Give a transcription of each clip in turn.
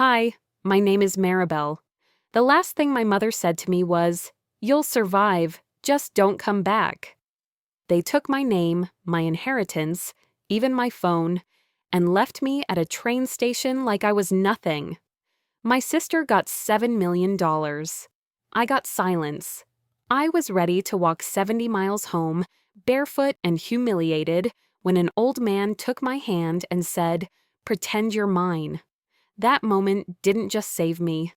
Hi, my name is Maribel. The last thing my mother said to me was, "You'll survive, just don't come back." They took my name, my inheritance, even my phone, and left me at a train station like I was nothing. My sister got $7 million. I got silence. I was ready to walk 70 miles home, barefoot and humiliated, when an old man took my hand and said, "Pretend you're mine." That moment didn't just save me.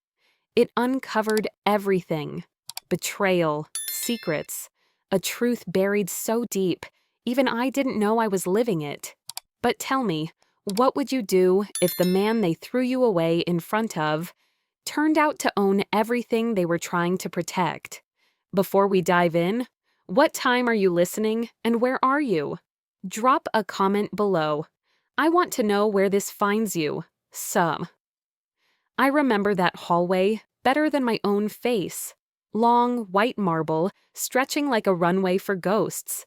It uncovered everything. Betrayal, secrets, a truth buried so deep, even I didn't know I was living it. But tell me, what would you do if the man they threw you away in front of turned out to own everything they were trying to protect? Before we dive in, what time are you listening and where are you? Drop a comment below. I want to know where this finds you. Some. I remember that hallway better than my own face. Long, white marble, stretching like a runway for ghosts.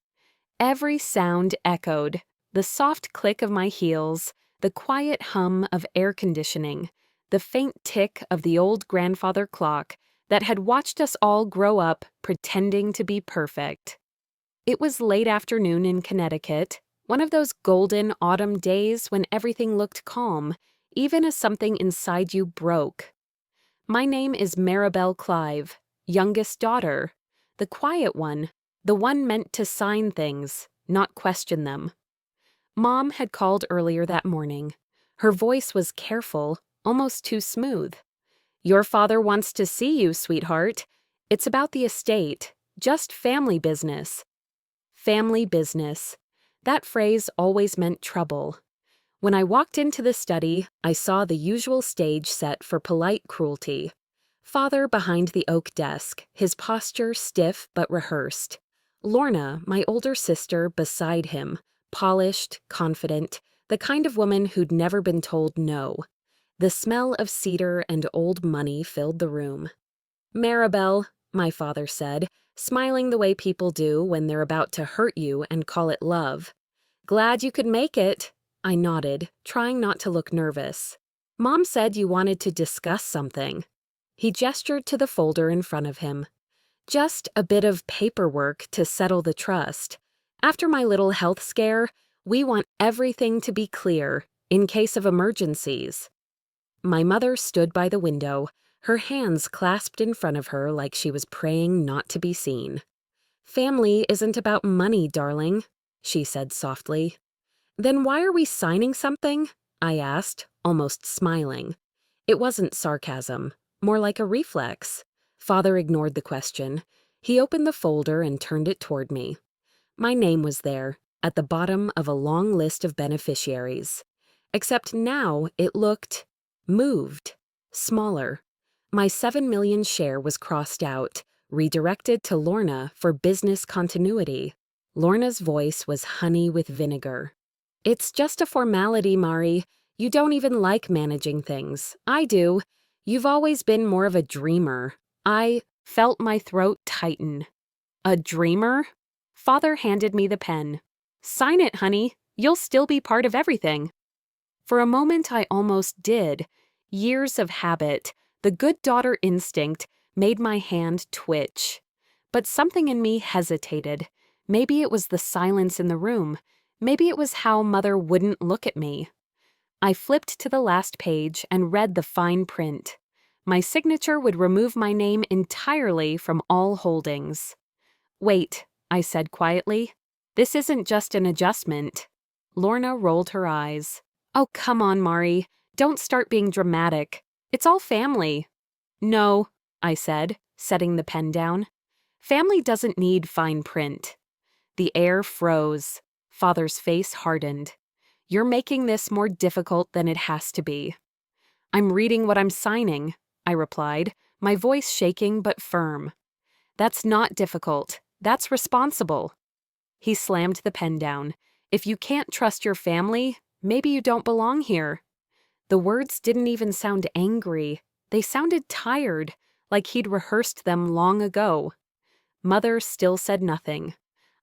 Every sound echoed, the soft click of my heels, the quiet hum of air conditioning, the faint tick of the old grandfather clock that had watched us all grow up pretending to be perfect. It was late afternoon in Connecticut, one of those golden autumn days when everything looked calm, even as something inside you broke. My name is Maribel Clive, youngest daughter, the quiet one, the one meant to sign things, not question them. Mom had called earlier that morning. Her voice was careful, almost too smooth. "Your father wants to see you, sweetheart. It's about the estate, just family business." Family business. That phrase always meant trouble. When I walked into the study, I saw the usual stage set for polite cruelty. Father behind the oak desk, his posture stiff but rehearsed. Lorna, my older sister, beside him, polished, confident, the kind of woman who'd never been told no. The smell of cedar and old money filled the room. "Maribel," my father said, smiling the way people do when they're about to hurt you and call it love. "Glad you could make it." I nodded, trying not to look nervous. "Mom said you wanted to discuss something." He gestured to the folder in front of him. "Just a bit of paperwork to settle the trust. After my little health scare, we want everything to be clear, in case of emergencies." My mother stood by the window, her hands clasped in front of her like she was praying not to be seen. "Family isn't about money, darling," she said softly. "Then why are we signing something?" I asked, almost smiling. It wasn't sarcasm, more like a reflex. Father ignored the question. He opened the folder and turned it toward me. My name was there, at the bottom of a long list of beneficiaries. Except now it looked moved, smaller. My 7 million share was crossed out, redirected to Lorna for business continuity. Lorna's voice was honey with vinegar. "It's just a formality, Mari. You don't even like managing things. I do. You've always been more of a dreamer." I felt my throat tighten. A dreamer? Father handed me the pen. "Sign it, honey. You'll still be part of everything." For a moment I almost did. Years of habit, the good daughter instinct, made my hand twitch. But something in me hesitated. Maybe it was the silence in the room. Maybe it was how Mother wouldn't look at me. I flipped to the last page and read the fine print. My signature would remove my name entirely from all holdings. "Wait," I said quietly. "This isn't just an adjustment." Lorna rolled her eyes. "Oh, come on, Mari. Don't start being dramatic. It's all family." "No," I said, setting the pen down. "Family doesn't need fine print." The air froze. Father's face hardened. "You're making this more difficult than it has to be." "I'm reading what I'm signing," I replied, my voice shaking but firm. "That's not difficult. That's responsible." He slammed the pen down. "If you can't trust your family, maybe you don't belong here." The words didn't even sound angry. They sounded tired, like he'd rehearsed them long ago. Mother still said nothing.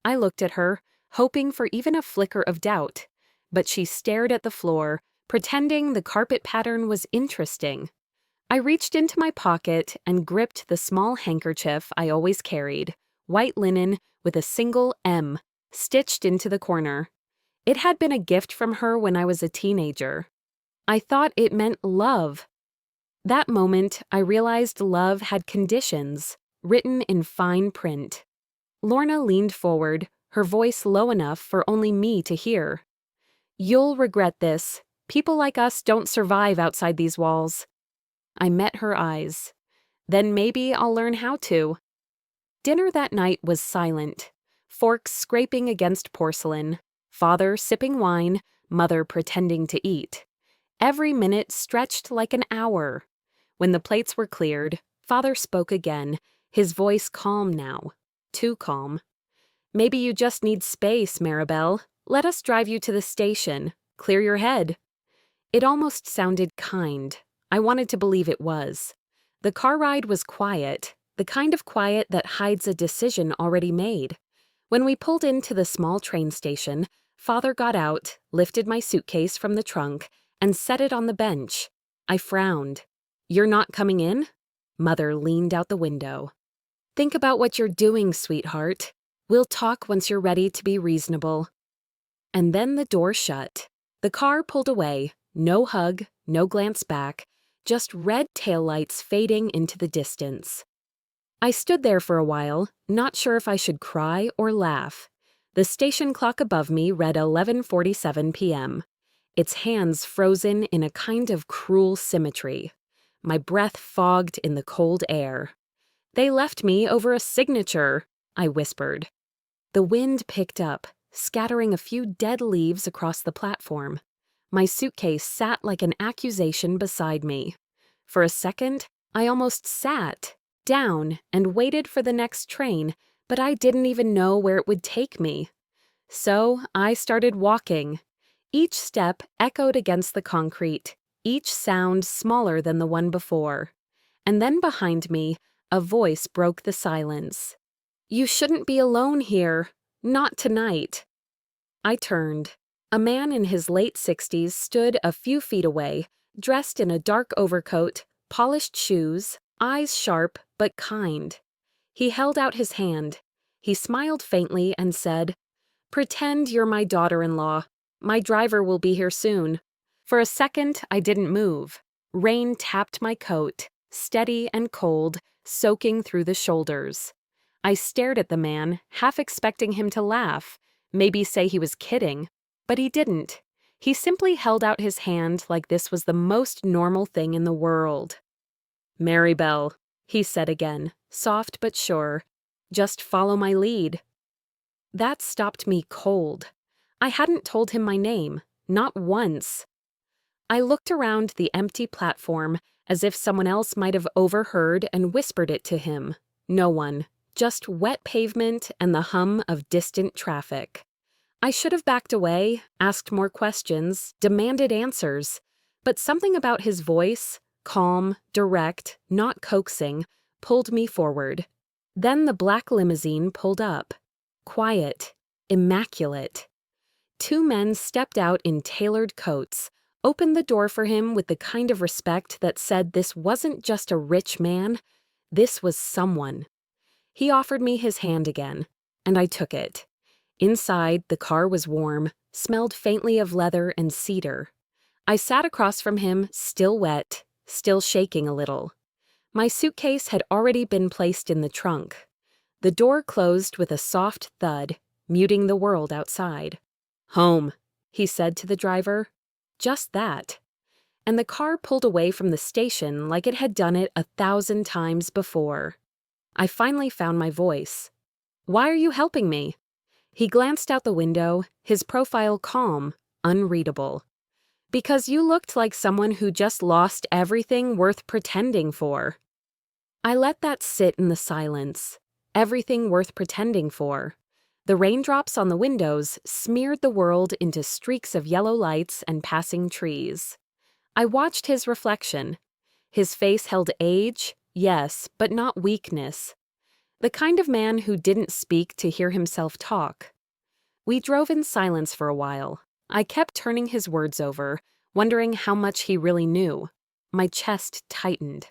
I looked at her, hoping for even a flicker of doubt, but she stared at the floor, pretending the carpet pattern was interesting. I reached into my pocket and gripped the small handkerchief I always carried, white linen with a single M, stitched into the corner. It had been a gift from her when I was a teenager. I thought it meant love. That moment, I realized love had conditions, written in fine print. Lorna leaned forward, her voice low enough for only me to hear. "You'll regret this. People like us don't survive outside these walls." I met her eyes. Then maybe I'll learn how to. Dinner that night was silent. Forks scraping against porcelain, father sipping wine, mother pretending to eat. Every minute stretched like an hour. When the plates were cleared, father spoke again, his voice calm now. Too calm. "Maybe you just need space, Maribel. Let us drive you to the station. Clear your head." It almost sounded kind. I wanted to believe it was. The car ride was quiet, the kind of quiet that hides a decision already made. When we pulled into the small train station, father got out, lifted my suitcase from the trunk, and set it on the bench. I frowned. "You're not coming in?" Mother leaned out the window. "Think about what you're doing, sweetheart. We'll talk once you're ready to be reasonable." And then the door shut. The car pulled away. No hug, no glance back, just red taillights fading into the distance. I stood there for a while, not sure if I should cry or laugh. The station clock above me read 11:47 p.m. Its hands frozen in a kind of cruel symmetry. My breath fogged in the cold air. "They left me over a signature," I whispered. The wind picked up, scattering a few dead leaves across the platform. My suitcase sat like an accusation beside me. For a second, I almost sat down and waited for the next train, but I didn't even know where it would take me. So I started walking. Each step echoed against the concrete, each sound smaller than the one before. And then behind me, a voice broke the silence. "You shouldn't be alone here. Not tonight." I turned. A man in his late 60s stood a few feet away, dressed in a dark overcoat, polished shoes, eyes sharp but kind. He held out his hand. He smiled faintly and said, "Pretend you're my daughter-in-law. My driver will be here soon." For a second, I didn't move. Rain tapped my coat, steady and cold, soaking through the shoulders. I stared at the man, half expecting him to laugh, maybe say he was kidding. But he didn't. He simply held out his hand like this was the most normal thing in the world. "Maribel," he said again, soft but sure. "Just follow my lead." That stopped me cold. I hadn't told him my name, not once. I looked around the empty platform as if someone else might have overheard and whispered it to him. No one, just wet pavement and the hum of distant traffic. I should have backed away, asked more questions, demanded answers, but something about his voice, calm, direct, not coaxing, pulled me forward. Then the black limousine pulled up. Quiet, immaculate. Two men stepped out in tailored coats, opened the door for him with the kind of respect that said this wasn't just a rich man, this was someone. He offered me his hand again, and I took it. Inside, the car was warm, smelled faintly of leather and cedar. I sat across from him, still wet, still shaking a little. My suitcase had already been placed in the trunk. The door closed with a soft thud, muting the world outside. "Home," he said to the driver. Just that. And the car pulled away from the station like it had done it 1,000 times before. I finally found my voice. "Why are you helping me?" He glanced out the window, his profile calm, unreadable. "Because you looked like someone who just lost everything worth pretending for." I let that sit in the silence. Everything worth pretending for. The raindrops on the windows smeared the world into streaks of yellow lights and passing trees. I watched his reflection. His face held age, yes, but not weakness. The kind of man who didn't speak to hear himself talk. We drove in silence for a while. I kept turning his words over, wondering how much he really knew. My chest tightened.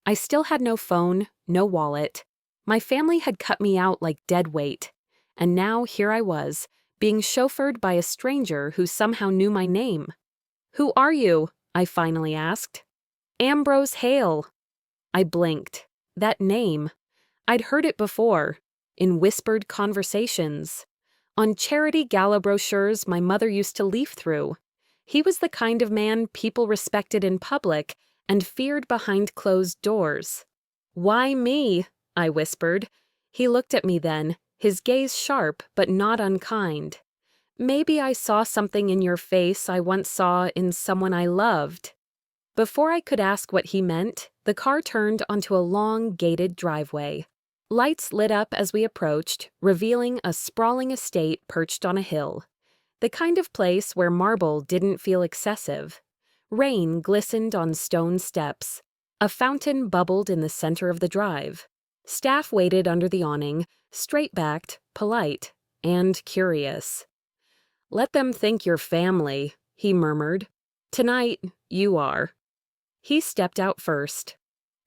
I still had no phone, no wallet. My family had cut me out like dead weight. And now here I was, being chauffeured by a stranger who somehow knew my name. "Who are you?" I finally asked. "Ambrose Hale." I blinked. That name. I'd heard it before, in whispered conversations. On charity gala brochures my mother used to leaf through. He was the kind of man people respected in public and feared behind closed doors. "Why me?" I whispered. He looked at me then, his gaze sharp but not unkind. "Maybe I saw something in your face I once saw in someone I loved." Before I could ask what he meant, the car turned onto a long, gated driveway. Lights lit up as we approached, revealing a sprawling estate perched on a hill. The kind of place where marble didn't feel excessive. Rain glistened on stone steps. A fountain bubbled in the center of the drive. Staff waited under the awning, straight-backed, polite, and curious. "Let them think you're family," he murmured. "Tonight, you are." He stepped out first.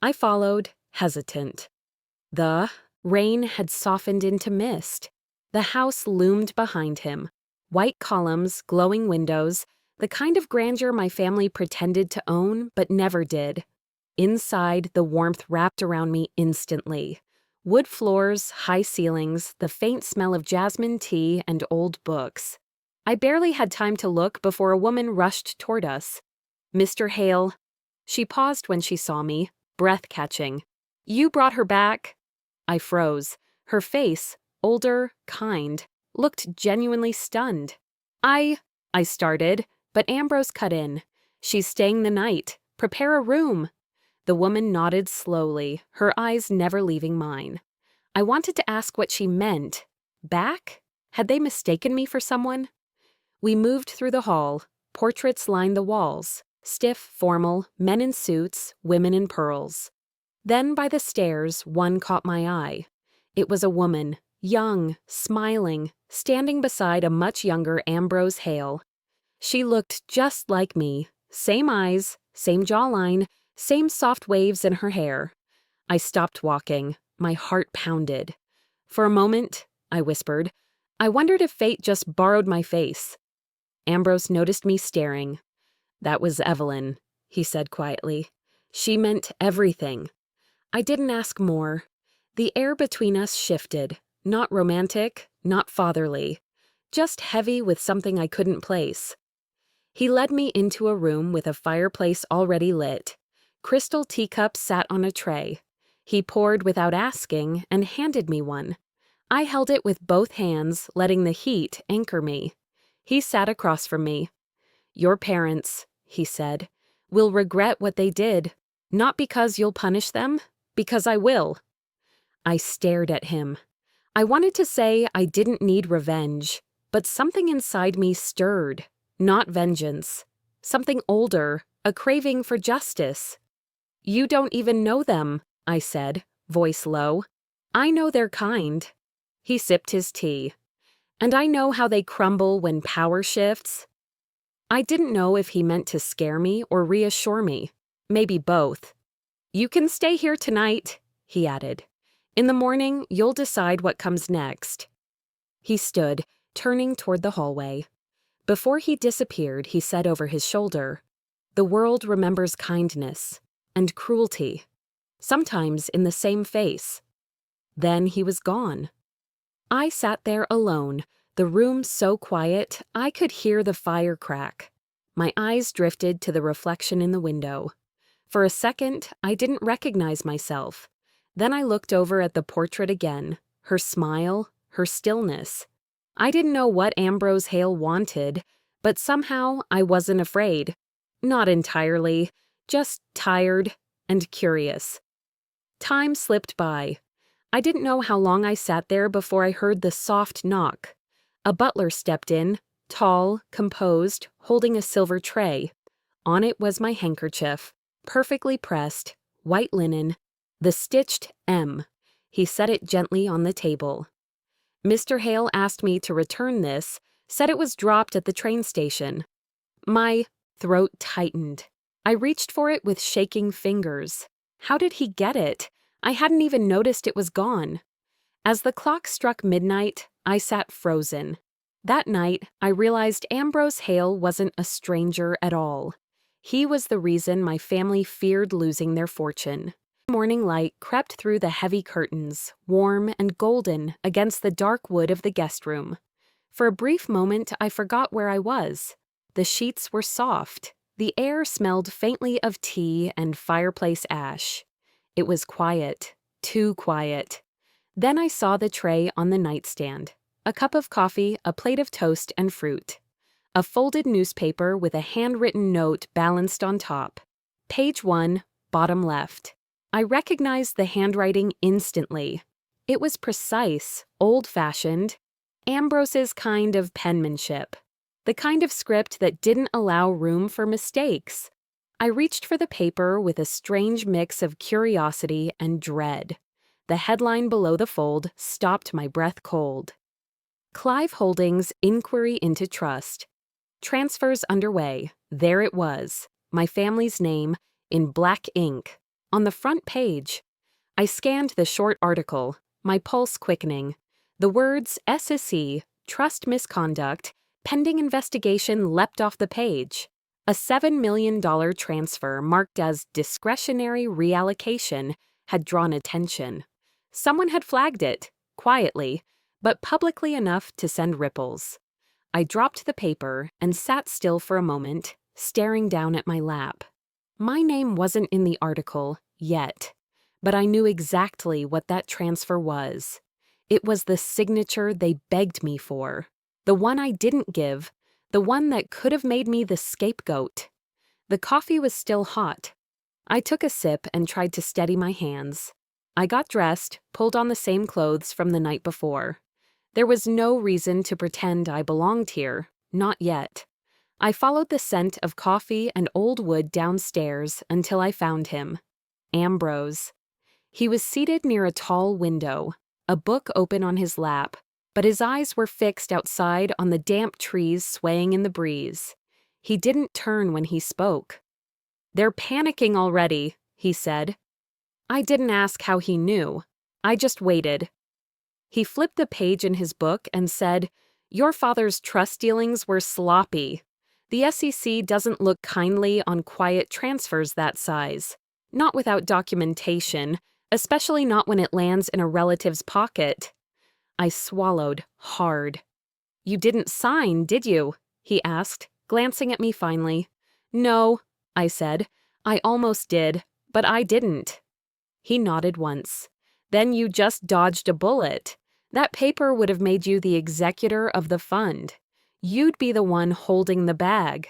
I followed, hesitant. The rain had softened into mist. The house loomed behind him. White columns, glowing windows, the kind of grandeur my family pretended to own but never did. Inside, the warmth wrapped around me instantly. Wood floors, high ceilings, the faint smell of jasmine tea and old books. I barely had time to look before a woman rushed toward us. "Mr. Hale." She paused when she saw me, breath catching. "You brought her back?" I froze. Her face, older, kind, looked genuinely stunned. I started, but Ambrose cut in. "She's staying the night. Prepare a room." The woman nodded slowly, her eyes never leaving mine. I wanted to ask what she meant. Back? Had they mistaken me for someone? We moved through the hall. Portraits lined the walls. Stiff, formal, men in suits, women in pearls. Then by the stairs, one caught my eye. It was a woman, young, smiling, standing beside a much younger Ambrose Hale. She looked just like me, same eyes, same jawline, same soft waves in her hair. I stopped walking, my heart pounded. For a moment, I whispered, I wondered if fate just borrowed my face. Ambrose noticed me staring. "That was Evelyn," he said quietly. "She meant everything." I didn't ask more. The air between us shifted, not romantic, not fatherly, just heavy with something I couldn't place. He led me into a room with a fireplace already lit. Crystal teacups sat on a tray. He poured without asking and handed me one. I held it with both hands, letting the heat anchor me. He sat across from me. "Your parents," he said, "will regret what they did. Not because you'll punish them, because I will." I stared at him. I wanted to say I didn't need revenge, but something inside me stirred. Not vengeance. Something older, a craving for justice. "You don't even know them," I said, voice low. "I know their kind." He sipped his tea. "And I know how they crumble when power shifts." I didn't know if he meant to scare me or reassure me. Maybe both. "You can stay here tonight," he added. "In the morning, you'll decide what comes next." He stood, turning toward the hallway. Before he disappeared, he said over his shoulder, "The world remembers kindness and cruelty, sometimes in the same face." Then he was gone. I sat there alone, the room so quiet I could hear the fire crack. My eyes drifted to the reflection in the window. For a second, I didn't recognize myself. Then I looked over at the portrait again, her smile, her stillness. I didn't know what Ambrose Hale wanted, but somehow I wasn't afraid. Not entirely, just tired and curious. Time slipped by. I didn't know how long I sat there before I heard the soft knock. A butler stepped in, tall, composed, holding a silver tray. On it was my handkerchief, perfectly pressed, white linen, the stitched M. He set it gently on the table. "Mr. Hale asked me to return this, said it was dropped at the train station." My throat tightened. I reached for it with shaking fingers. How did he get it? I hadn't even noticed it was gone. As the clock struck midnight, I sat frozen. That night, I realized Ambrose Hale wasn't a stranger at all. He was the reason my family feared losing their fortune. Morning light crept through the heavy curtains, warm and golden against the dark wood of the guest room. For a brief moment, I forgot where I was. The sheets were soft. The air smelled faintly of tea and fireplace ash. It was quiet, too quiet. Then I saw the tray on the nightstand. A cup of coffee, a plate of toast and fruit. A folded newspaper with a handwritten note balanced on top. Page 1, bottom left. I recognized the handwriting instantly. It was precise, old-fashioned, Ambrose's kind of penmanship. The kind of script that didn't allow room for mistakes. I reached for the paper with a strange mix of curiosity and dread. The headline below the fold stopped my breath cold. Clive Holdings Inquiry into Trust. Transfers underway. There it was, my family's name, in black ink. On the front page, I scanned the short article, my pulse quickening. The words SSE, Trust Misconduct, Pending Investigation leapt off the page. A $7 million transfer marked as discretionary reallocation had drawn attention. Someone had flagged it, quietly, but publicly enough to send ripples. I dropped the paper and sat still for a moment, staring down at my lap. My name wasn't in the article, yet, but I knew exactly what that transfer was. It was the signature they begged me for, the one I didn't give, the one that could have made me the scapegoat. The coffee was still hot. I took a sip and tried to steady my hands. I got dressed, pulled on the same clothes from the night before. There was no reason to pretend I belonged here, not yet. I followed the scent of coffee and old wood downstairs until I found him. Ambrose. He was seated near a tall window, a book open on his lap, but his eyes were fixed outside on the damp trees swaying in the breeze. He didn't turn when he spoke. "They're panicking already," he said. I didn't ask how he knew. I just waited. He flipped the page in his book and said, "Your father's trust dealings were sloppy. The SEC doesn't look kindly on quiet transfers that size. Not without documentation, especially not when it lands in a relative's pocket." I swallowed hard. "You didn't sign, did you?" he asked, glancing at me finally. "No," I said. "I almost did, but I didn't." He nodded once. "Then you just dodged a bullet. That paper would have made you the executor of the fund. You'd be the one holding the bag."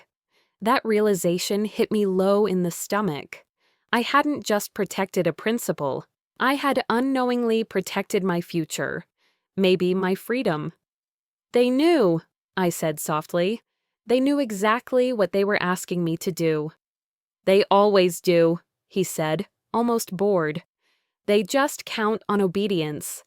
That realization hit me low in the stomach. I hadn't just protected a principal. I had unknowingly protected my future. Maybe my freedom. "They knew," I said softly. "They knew exactly what they were asking me to do." "They always do," he said, almost bored. "They just count on obedience."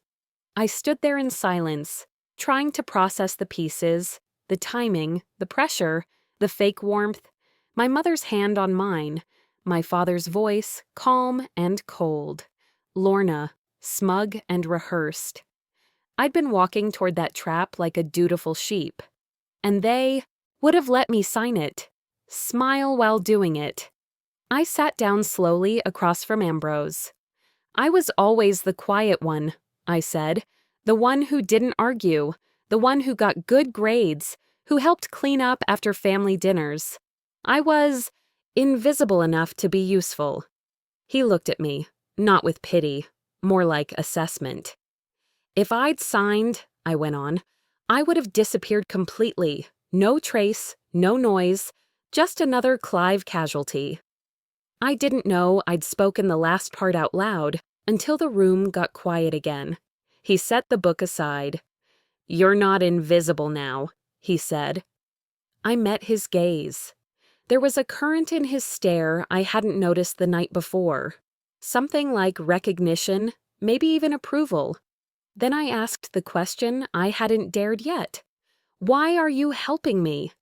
I stood there in silence, trying to process the pieces, the timing, the pressure, the fake warmth, my mother's hand on mine, my father's voice, calm and cold, Lorna, smug and rehearsed. I'd been walking toward that trap like a dutiful sheep, and they would have let me sign it, smile while doing it. I sat down slowly across from Ambrose. "I was always the quiet one," I said, "the one who didn't argue, the one who got good grades, who helped clean up after family dinners. I was invisible enough to be useful." He looked at me, not with pity, more like assessment. "If I'd signed," I went on, "I would have disappeared completely. No trace, no noise, just another Clive casualty." I didn't know I'd spoken the last part out loud until the room got quiet again. He set the book aside. "You're not invisible now," he said. I met his gaze. There was a current in his stare I hadn't noticed the night before. Something like recognition, maybe even approval. Then I asked the question I hadn't dared yet. "Why are you helping me?"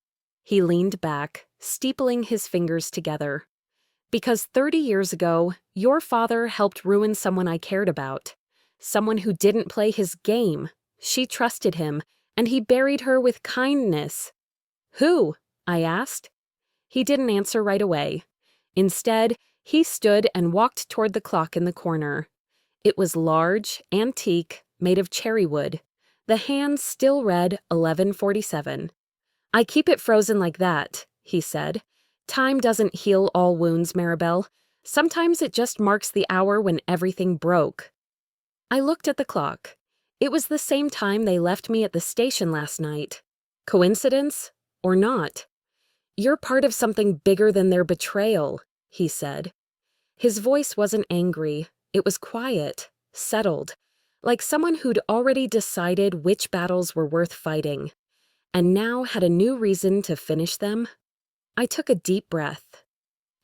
He leaned back, steepling his fingers together. Because 30 years ago, your father helped ruin someone I cared about. Someone who didn't play his game. She trusted him, and he buried her with kindness. Who? I asked. He didn't answer right away. Instead, he stood and walked toward the clock in the corner. It was large, antique, made of cherry wood. The hands still read 11:47. I keep it frozen like that, he said. Time doesn't heal all wounds, Maribel. Sometimes it just marks the hour when everything broke. I looked at the clock. It was the same time they left me at the station last night. Coincidence? Or not? You're part of something bigger than their betrayal, he said. His voice wasn't angry. It was quiet, settled, like someone who'd already decided which battles were worth fighting, and now had a new reason to finish them. I took a deep breath.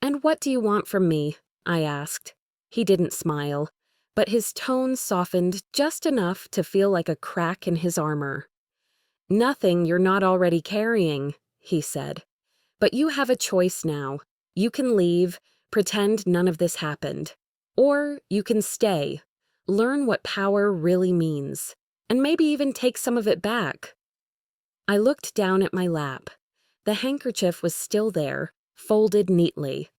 And what do you want from me? I asked. He didn't smile, but his tone softened just enough to feel like a crack in his armor. Nothing you're not already carrying, he said. But you have a choice now. You can leave, pretend none of this happened. Or you can stay, learn what power really means, and maybe even take some of it back. I looked down at my lap. The handkerchief was still there, folded neatly.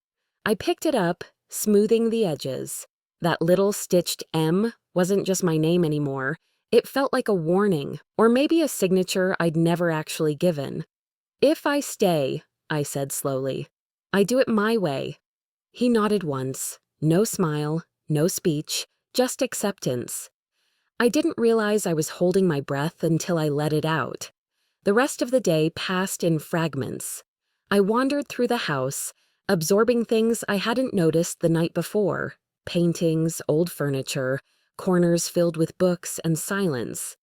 I picked it up, smoothing the edges. That little stitched M wasn't just my name anymore. It felt like a warning, or maybe a signature I'd never actually given. If I stay, I said slowly, I do it my way. He nodded once. No smile, no speech, just acceptance. I didn't realize I was holding my breath until I let it out. The rest of the day passed in fragments. I wandered through the house, absorbing things I hadn't noticed the night before. Paintings, old furniture, corners filled with books and silence.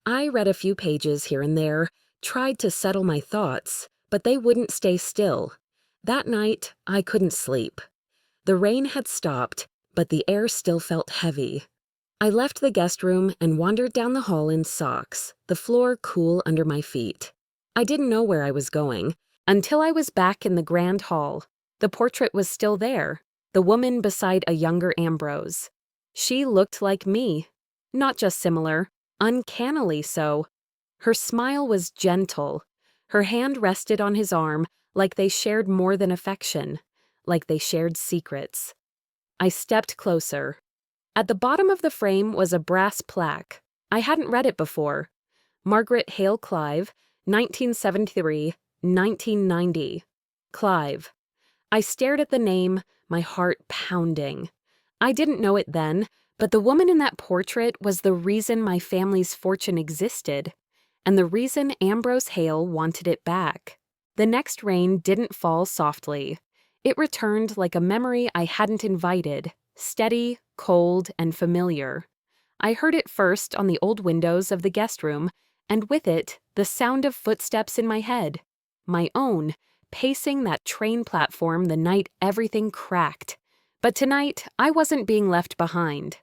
I read a few pages here and there, tried to settle my thoughts, but they wouldn't stay still. That night, I couldn't sleep. The rain had stopped, but the air still felt heavy. I left the guest room and wandered down the hall in socks, the floor cool under my feet. I didn't know where I was going, until I was back in the grand hall. The portrait was still there, the woman beside a younger Ambrose. She looked like me, not just similar, uncannily so. Her smile was gentle. Her hand rested on his arm like they shared more than affection, like they shared secrets. I stepped closer. At the bottom of the frame was a brass plaque. I hadn't read it before. Margaret Hale Clive, 1973-1990. Clive. I stared at the name, my heart pounding. I didn't know it then, but the woman in that portrait was the reason my family's fortune existed, and the reason Ambrose Hale wanted it back. The next rain didn't fall softly. It returned like a memory I hadn't invited, steady, cold, and familiar. I heard it first on the old windows of the guest room, and with it, the sound of footsteps in my head. My own, pacing that train platform the night everything cracked. But tonight, I wasn't being left behind.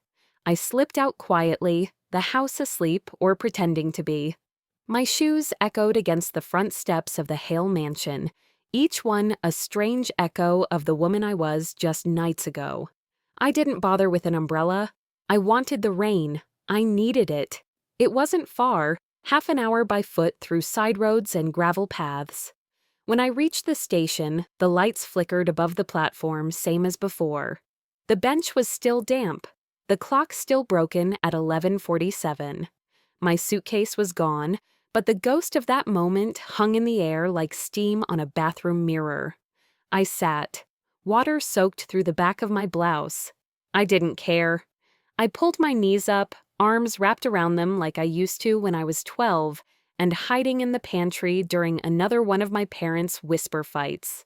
I slipped out quietly, the house asleep or pretending to be. My shoes echoed against the front steps of the Hale mansion, each one a strange echo of the woman I was just nights ago. I didn't bother with an umbrella. I wanted the rain. I needed it. It wasn't far, half an hour by foot through side roads and gravel paths. When I reached the station, the lights flickered above the platform, same as before. The bench was still damp. The clock still broken at 11:47. My suitcase was gone, but the ghost of that moment hung in the air like steam on a bathroom mirror. I sat, water soaked through the back of my blouse. I didn't care. I pulled my knees up, arms wrapped around them like I used to when I was 12, and hiding in the pantry during another one of my parents' whisper fights.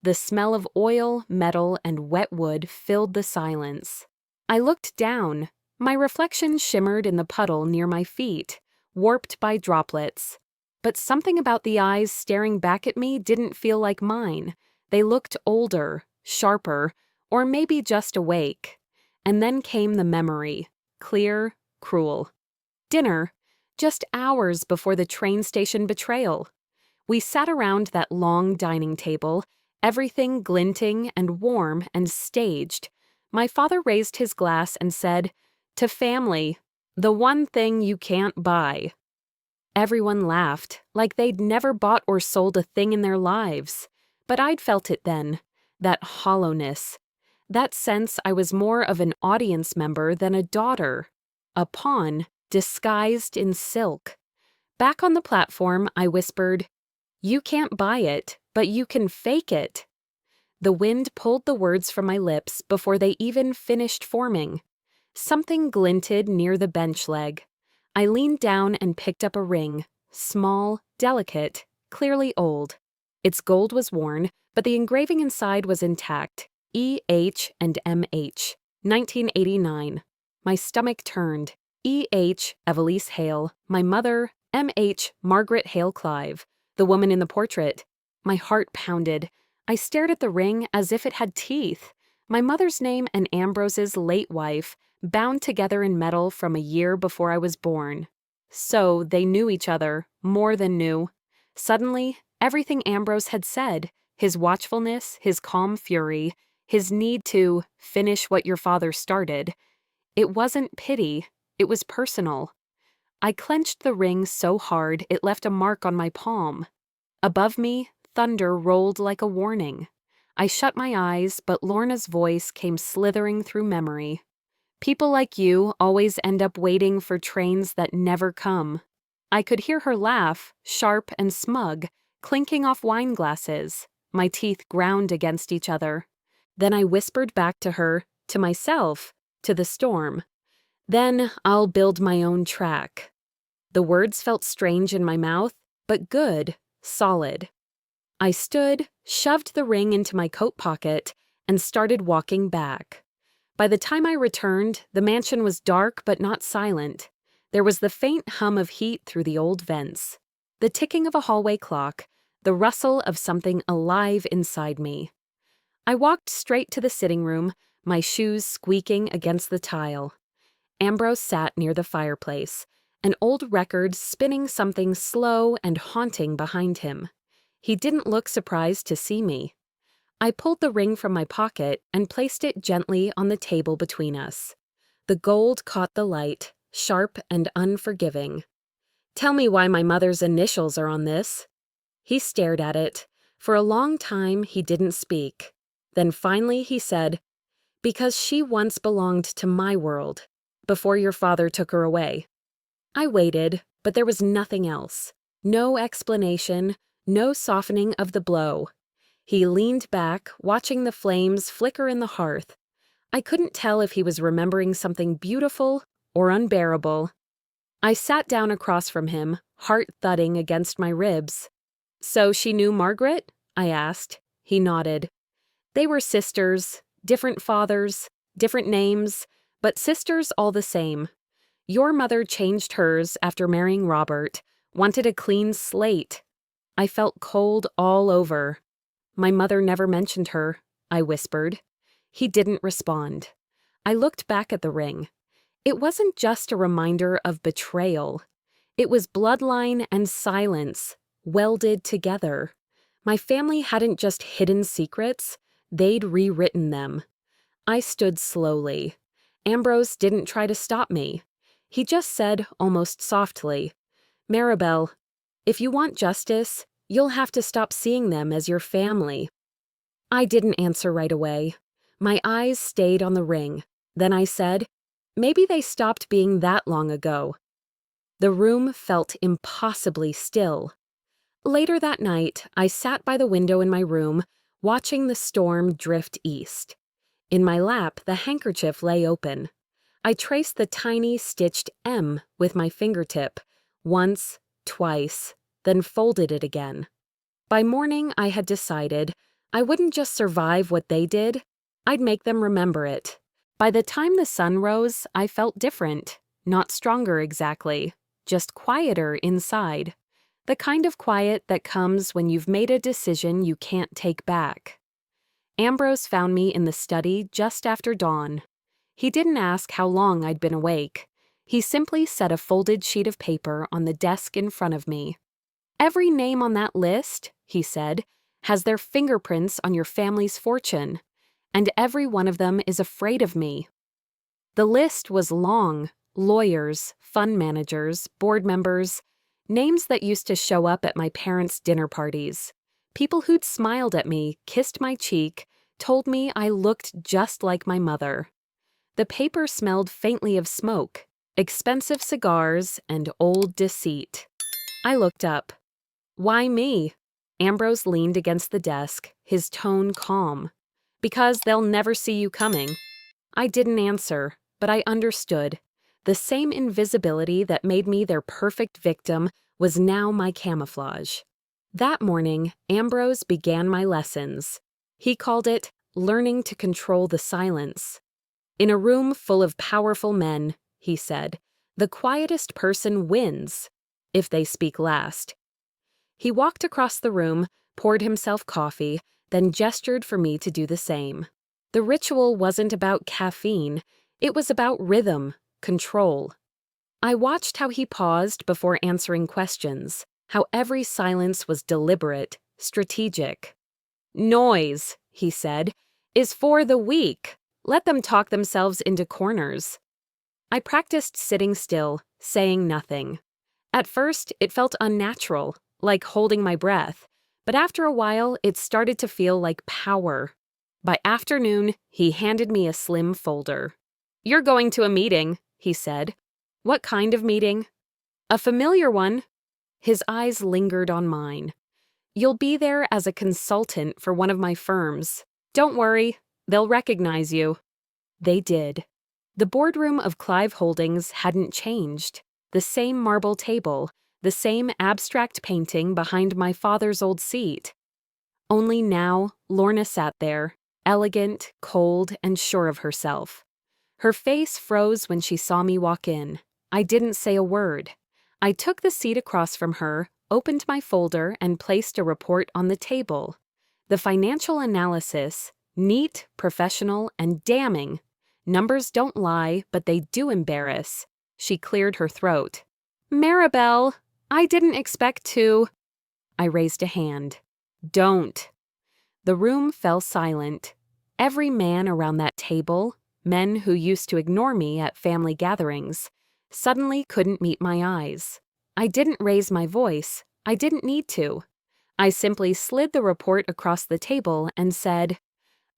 The smell of oil, metal, and wet wood filled the silence. I looked down. My reflection shimmered in the puddle near my feet, warped by droplets. But something about the eyes staring back at me didn't feel like mine. They looked older, sharper, or maybe just awake. And then came the memory, clear, cruel. Dinner, just hours before the train station betrayal. We sat around that long dining table, everything glinting and warm and staged. My father raised his glass and said, "To family, the one thing you can't buy." Everyone laughed, like they'd never bought or sold a thing in their lives. But I'd felt it then, that hollowness, that sense I was more of an audience member than a daughter, a pawn disguised in silk. Back on the platform, I whispered, "You can't buy it, but you can fake it." The wind pulled the words from my lips before they even finished forming. Something glinted near the bench leg. I leaned down and picked up a ring, small, delicate, clearly old. Its gold was worn, but the engraving inside was intact. E.H. and M.H. 1989. My stomach turned. E.H. Evelise Hale, my mother. M.H. Margaret Hale Clive, the woman in the portrait. My heart pounded. I stared at the ring as if it had teeth. My mother's name and Ambrose's late wife, bound together in metal from a year before I was born. So they knew each other, more than knew. Suddenly, everything Ambrose had said, his watchfulness, his calm fury, his need to finish what your father started, it wasn't pity, it was personal. I clenched the ring so hard it left a mark on my palm. Above me, thunder rolled like a warning. I shut my eyes, but Lorna's voice came slithering through memory. "People like you always end up waiting for trains that never come." I could hear her laugh, sharp and smug, clinking off wine glasses. My teeth ground against each other. Then I whispered back to her, to myself, to the storm. "Then I'll build my own track." The words felt strange in my mouth, but good, solid. I stood, shoved the ring into my coat pocket, and started walking back. By the time I returned, the mansion was dark but not silent. There was the faint hum of heat through the old vents, the ticking of a hallway clock, the rustle of something alive inside me. I walked straight to the sitting room, my shoes squeaking against the tile. Ambrose sat near the fireplace, an old record spinning something slow and haunting behind him. He didn't look surprised to see me. I pulled the ring from my pocket and placed it gently on the table between us. The gold caught the light, sharp and unforgiving. "Tell me why my mother's initials are on this." He stared at it. For a long time, he didn't speak. Then finally he said, "Because she once belonged to my world, before your father took her away." I waited, but there was nothing else. No explanation, no softening of the blow. He leaned back, watching the flames flicker in the hearth. I couldn't tell if he was remembering something beautiful or unbearable. I sat down across from him, heart thudding against my ribs. "So she knew Margaret?" I asked. He nodded. "They were sisters, different fathers, different names, but sisters all the same. Your mother changed hers after marrying Robert, wanted a clean slate." I felt cold all over. "My mother never mentioned her," I whispered. He didn't respond. I looked back at the ring. It wasn't just a reminder of betrayal. It was bloodline and silence, welded together. My family hadn't just hidden secrets, they'd rewritten them. I stood slowly. Ambrose didn't try to stop me. He just said, almost softly, "Maribel, if you want justice, you'll have to stop seeing them as your family." I didn't answer right away. My eyes stayed on the ring. Then I said, "Maybe they stopped being that long ago." The room felt impossibly still. Later that night, I sat by the window in my room, watching the storm drift east. In my lap, the handkerchief lay open. I traced the tiny stitched M with my fingertip, once, twice, then folded it again. By morning, I had decided I wouldn't just survive what they did, I'd make them remember it. By the time the sun rose, I felt different. Not stronger exactly, just quieter inside. The kind of quiet that comes when you've made a decision you can't take back. Ambrose found me in the study just after dawn. He didn't ask how long I'd been awake. He simply set a folded sheet of paper on the desk in front of me. "Every name on that list," he said, "has their fingerprints on your family's fortune, and every one of them is afraid of me." The list was long: lawyers, fund managers, board members, names that used to show up at my parents' dinner parties. People who'd smiled at me, kissed my cheek, told me I looked just like my mother. The paper smelled faintly of smoke, expensive cigars, and old deceit. I looked up. "Why me?" Ambrose leaned against the desk, his tone calm. "Because they'll never see you coming." I didn't answer, but I understood. The same invisibility that made me their perfect victim was now my camouflage. That morning, Ambrose began my lessons. He called it learning to control the silence. "In a room full of powerful men," he said, "the quietest person wins, if they speak last." He walked across the room, poured himself coffee, then gestured for me to do the same. The ritual wasn't about caffeine, it was about rhythm, control. I watched how he paused before answering questions, how every silence was deliberate, strategic. "Noise," he said, "is for the weak. Let them talk themselves into corners." I practiced sitting still, saying nothing. At first, it felt unnatural, like holding my breath, but after a while, it started to feel like power. By afternoon, he handed me a slim folder. "You're going to a meeting," he said. "What kind of meeting?" "A familiar one." His eyes lingered on mine. "You'll be there as a consultant for one of my firms. Don't worry, they'll recognize you." They did. The boardroom of Clive Holdings hadn't changed. The same marble table, the same abstract painting behind my father's old seat. Only now, Lorna sat there, elegant, cold, and sure of herself. Her face froze when she saw me walk in. I didn't say a word. I took the seat across from her, opened my folder, and placed a report on the table. The financial analysis, neat, professional, and damning. Numbers don't lie, but they do embarrass. She cleared her throat. "Maribel, I didn't expect to." I raised a hand. "Don't." The room fell silent. Every man around that table, men who used to ignore me at family gatherings, suddenly couldn't meet my eyes. I didn't raise my voice. I didn't need to. I simply slid the report across the table and said,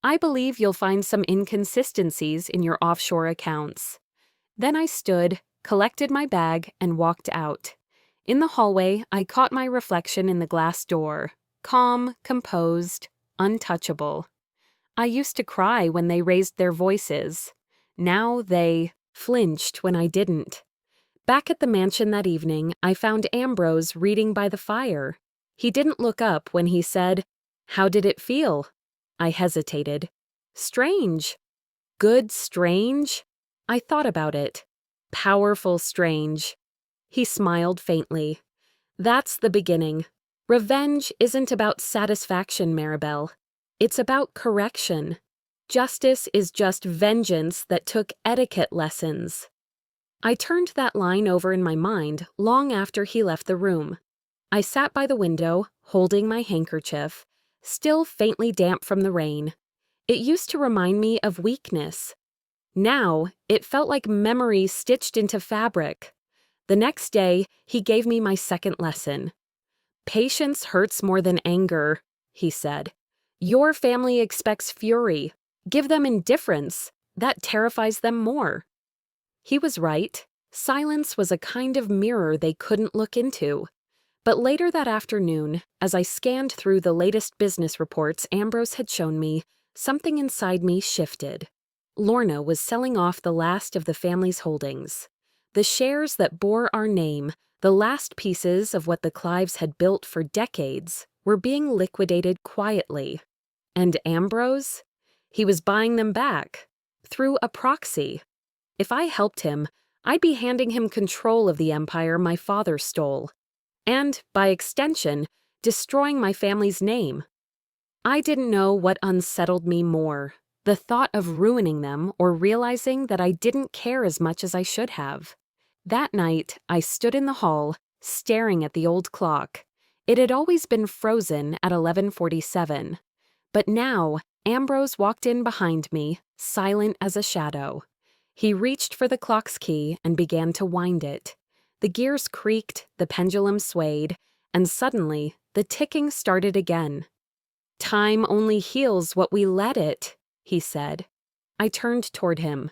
"I believe you'll find some inconsistencies in your offshore accounts." Then I stood, collected my bag, and walked out. In the hallway, I caught my reflection in the glass door, calm, composed, untouchable. I used to cry when they raised their voices. Now they flinched when I didn't. Back at the mansion that evening, I found Ambrose reading by the fire. He didn't look up when he said, "How did it feel?" I hesitated. "Strange." "Good strange?" I thought about it. "Powerful strange." He smiled faintly. "That's the beginning. Revenge isn't about satisfaction, Maribel. It's about correction. Justice is just vengeance that took etiquette lessons." I turned that line over in my mind long after he left the room. I sat by the window, holding my handkerchief, still faintly damp from the rain. It used to remind me of weakness. Now, it felt like memory stitched into fabric. The next day, he gave me my second lesson. "Patience hurts more than anger," he said. "Your family expects fury. Give them indifference. That terrifies them more." He was right. Silence was a kind of mirror they couldn't look into. But later that afternoon, as I scanned through the latest business reports Ambrose had shown me, something inside me shifted. Lorna was selling off the last of the family's holdings. The shares that bore our name, the last pieces of what the Clives had built for decades, were being liquidated quietly. And Ambrose? He was buying them back. Through a proxy. If I helped him, I'd be handing him control of the empire my father stole. And, by extension, destroying my family's name. I didn't know what unsettled me more, the thought of ruining them or realizing that I didn't care as much as I should have. That night, I stood in the hall, staring at the old clock. It had always been frozen at 11:47. But now, Ambrose walked in behind me, silent as a shadow. He reached for the clock's key and began to wind it. The gears creaked, the pendulum swayed, and suddenly, the ticking started again. "Time only heals what we let it," he said. I turned toward him.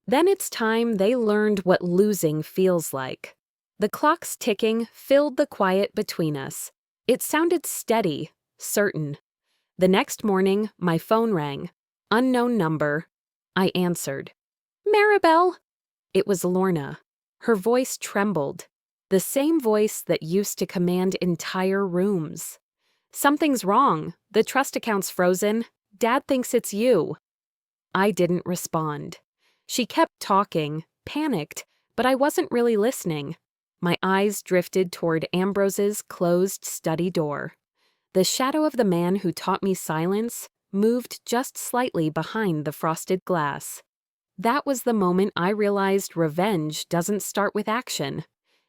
Then it's time they learned what losing feels like. The clock's ticking filled the quiet between us. It sounded steady, certain. The next morning, my phone rang. Unknown number. I answered. "Maribel!" It was Lorna. Her voice trembled. The same voice that used to command entire rooms. "Something's wrong. The trust account's frozen. Dad thinks it's you." I didn't respond. She kept talking, panicked, but I wasn't really listening. My eyes drifted toward Ambrose's closed study door. The shadow of the man who taught me silence moved just slightly behind the frosted glass. That was the moment I realized revenge doesn't start with action.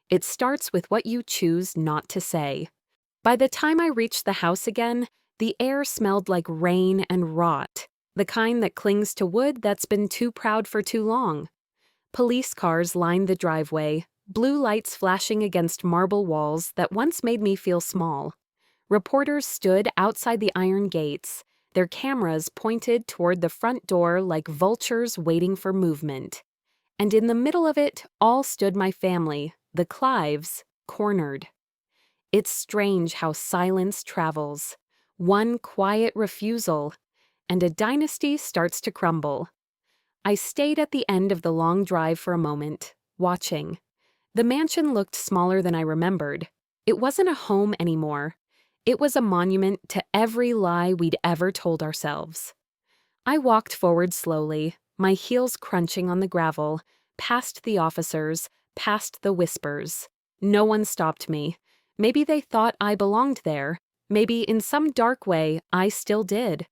It starts with what you choose not to say. By the time I reached the house again, the air smelled like rain and rot, the kind that clings to wood that's been too proud for too long. Police cars lined the driveway, blue lights flashing against marble walls that once made me feel small. Reporters stood outside the iron gates, their cameras pointed toward the front door like vultures waiting for movement. And in the middle of it all stood my family, the Clives, cornered. It's strange how silence travels. One quiet refusal, and a dynasty starts to crumble. I stayed at the end of the long drive for a moment, watching. The mansion looked smaller than I remembered. It wasn't a home anymore. It was a monument to every lie we'd ever told ourselves. I walked forward slowly, my heels crunching on the gravel, past the officers, past the whispers. No one stopped me. Maybe they thought I belonged there. Maybe in some dark way I still did.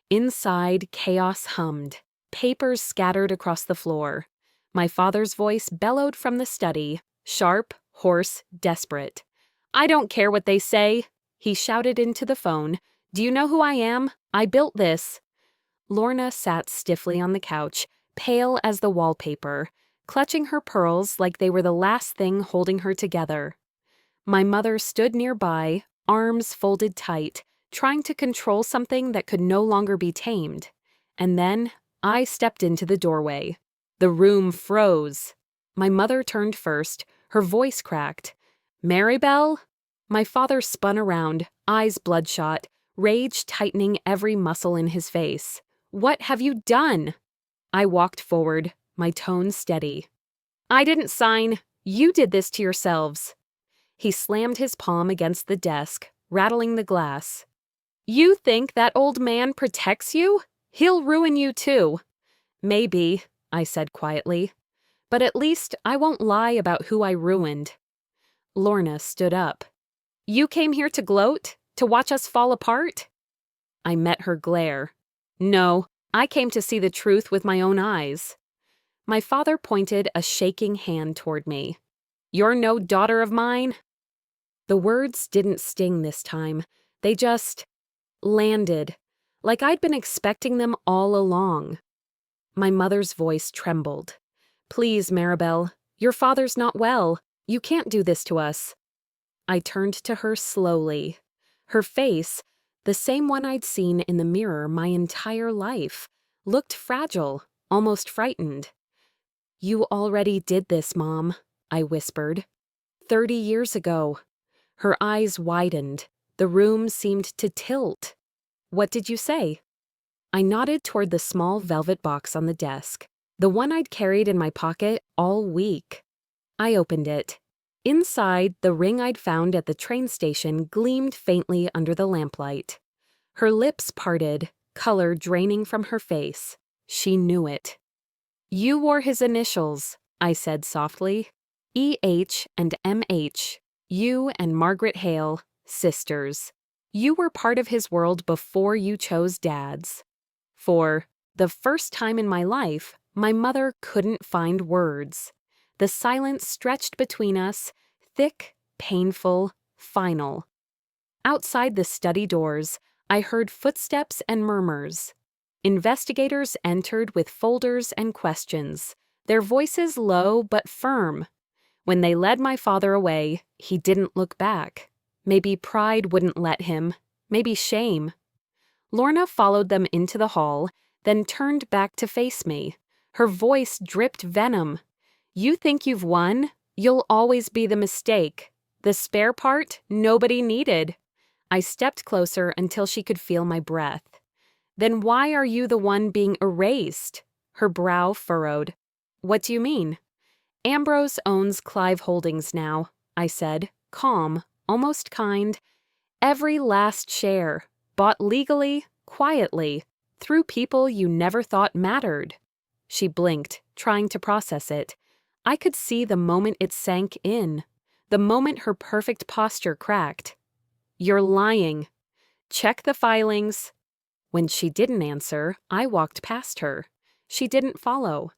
Inside, chaos hummed. Papers scattered across the floor. My father's voice bellowed from the study, sharp, hoarse, desperate. "I don't care what they say," he shouted into the phone. "Do you know who I am? I built this." Lorna sat stiffly on the couch, pale as the wallpaper, clutching her pearls like they were the last thing holding her together. My mother stood nearby, arms folded tight, trying to control something that could no longer be tamed. And then I stepped into the doorway. The room froze. My mother turned first, her voice cracked. "Maribel?" My father spun around, eyes bloodshot, rage tightening every muscle in his face. "What have you done?" I walked forward, my tone steady. "I didn't sign. You did this to yourselves." He slammed his palm against the desk, rattling the glass. "You think that old man protects you? He'll ruin you too." "Maybe," I said quietly. "But at least I won't lie about who I ruined." Lorna stood up. "You came here to gloat? To watch us fall apart?" I met her glare. "No, I came to see the truth with my own eyes." My father pointed a shaking hand toward me. "You're no daughter of mine?" The words didn't sting this time. They just landed, like I'd been expecting them all along. My mother's voice trembled. "Please, Maribel, your father's not well. You can't do this to us." I turned to her slowly. Her face, the same one I'd seen in the mirror my entire life, looked fragile, almost frightened. "You already did this, Mom," I whispered. 30 years ago." Her eyes widened. The room seemed to tilt. "What did you say?" I nodded toward the small velvet box on the desk, the one I'd carried in my pocket all week. I opened it. Inside, the ring I'd found at the train station gleamed faintly under the lamplight. Her lips parted, color draining from her face. She knew it. "You wore his initials," I said softly. "E.H. and M.H. You and Margaret Hale, sisters. You were part of his world before you chose Dad's." For the first time in my life, my mother couldn't find words. The silence stretched between us, thick, painful, final. Outside the study doors, I heard footsteps and murmurs. Investigators entered with folders and questions, their voices low but firm. When they led my father away, he didn't look back. Maybe pride wouldn't let him, maybe shame. Lorna followed them into the hall, then turned back to face me. Her voice dripped venom. "You think you've won? You'll always be the mistake. The spare part nobody needed." I stepped closer until she could feel my breath. "Then why are you the one being erased?" Her brow furrowed. "What do you mean?" "Ambrose owns Clive Holdings now," I said, calm, almost kind. "Every last share, bought legally, quietly, through people you never thought mattered." She blinked, trying to process it. I could see the moment it sank in, the moment her perfect posture cracked. "You're lying. Check the filings." When she didn't answer, I walked past her. She didn't follow.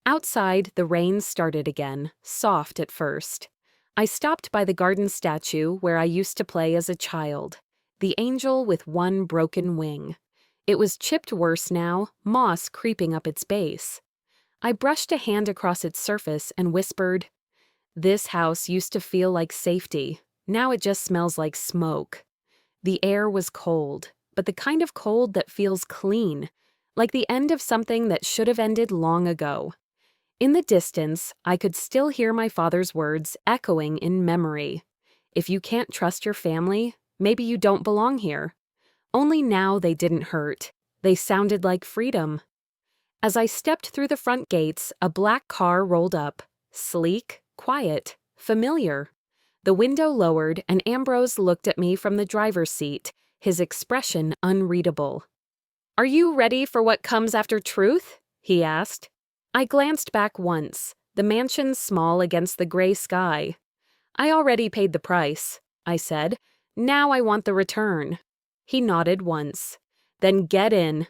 Outside, the rain started again, soft at first. I stopped by the garden statue where I used to play as a child, the angel with one broken wing. It was chipped worse now, moss creeping up its base. I brushed a hand across its surface and whispered, "This house used to feel like safety. Now it just smells like smoke." The air was cold, but the kind of cold that feels clean, like the end of something that should have ended long ago. In the distance, I could still hear my father's words echoing in memory. "If you can't trust your family, maybe you don't belong here." Only now they didn't hurt. They sounded like freedom. As I stepped through the front gates, a black car rolled up. Sleek, quiet, familiar. The window lowered, and Ambrose looked at me from the driver's seat, his expression unreadable. "Are you ready for what comes after truth?" he asked. I glanced back once, the mansion small against the gray sky. "I already paid the price," I said. "Now I want the return." He nodded once. "Then get in."